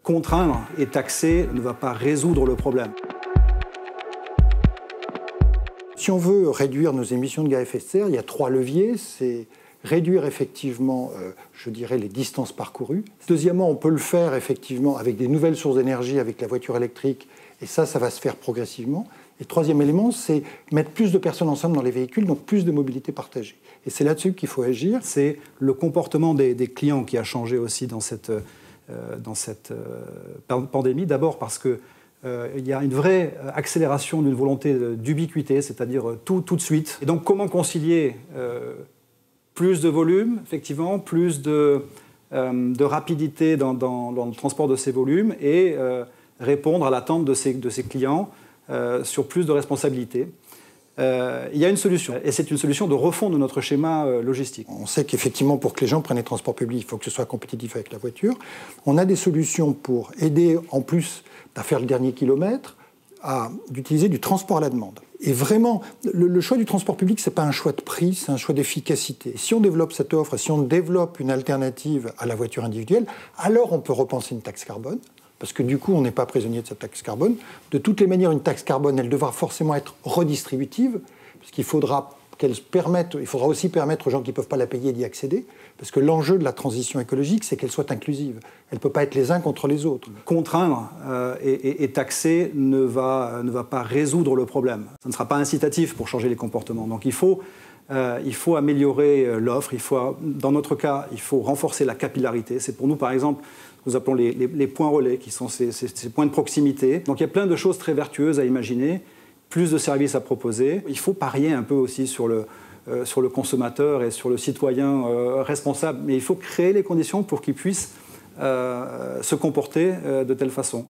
Contraindre et taxer ne va pas résoudre le problème. Si on veut réduire nos émissions de gaz à effet de serre, il y a 3 leviers. C'est réduire effectivement, je dirais, les distances parcourues. Deuxièmement, on peut le faire effectivement avec des nouvelles sources d'énergie, avec la voiture électrique, et ça va se faire progressivement. Et le troisième élément, c'est mettre plus de personnes ensemble dans les véhicules, donc plus de mobilité partagée. Et c'est là-dessus qu'il faut agir. C'est le comportement des clients qui a changé aussi dans cette pandémie. D'abord parce que il y a une vraie accélération d'une volonté d'ubiquité, c'est-à-dire tout de suite. Et donc comment concilier plus de volume, effectivement, plus de rapidité dans le transport de ces volumes et répondre à l'attente de ces clients sur plus de responsabilité. Il y a une solution, et c'est une solution de refond de notre schéma logistique. On sait qu'effectivement, pour que les gens prennent les transports publics, il faut que ce soit compétitif avec la voiture. On a des solutions pour aider, en plus à faire le dernier kilomètre, d'utiliser du transport à la demande. Et vraiment, le choix du transport public, ce n'est pas un choix de prix, c'est un choix d'efficacité. Si on développe cette offre, si on développe une alternative à la voiture individuelle, alors on peut repenser une taxe carbone, parce que du coup, on n'est pas prisonnier de cette taxe carbone. De toutes les manières, une taxe carbone, elle devra forcément être redistributive, parce qu'il faudra aussi permettre aux gens qui ne peuvent pas la payer d'y accéder, parce que l'enjeu de la transition écologique, c'est qu'elle soit inclusive. Elle ne peut pas être les uns contre les autres. Contraindre et taxer ne va pas résoudre le problème. Ça ne sera pas incitatif pour changer les comportements. Donc il faut améliorer l'offre. Dans notre cas, il faut renforcer la capillarité. C'est pour nous, par exemple, nous appelons les points relais, qui sont ces points de proximité. Donc il y a plein de choses très vertueuses à imaginer, plus de services à proposer. Il faut parier un peu aussi sur le consommateur et sur le citoyen responsable, mais il faut créer les conditions pour qu'il puisse se comporter de telle façon.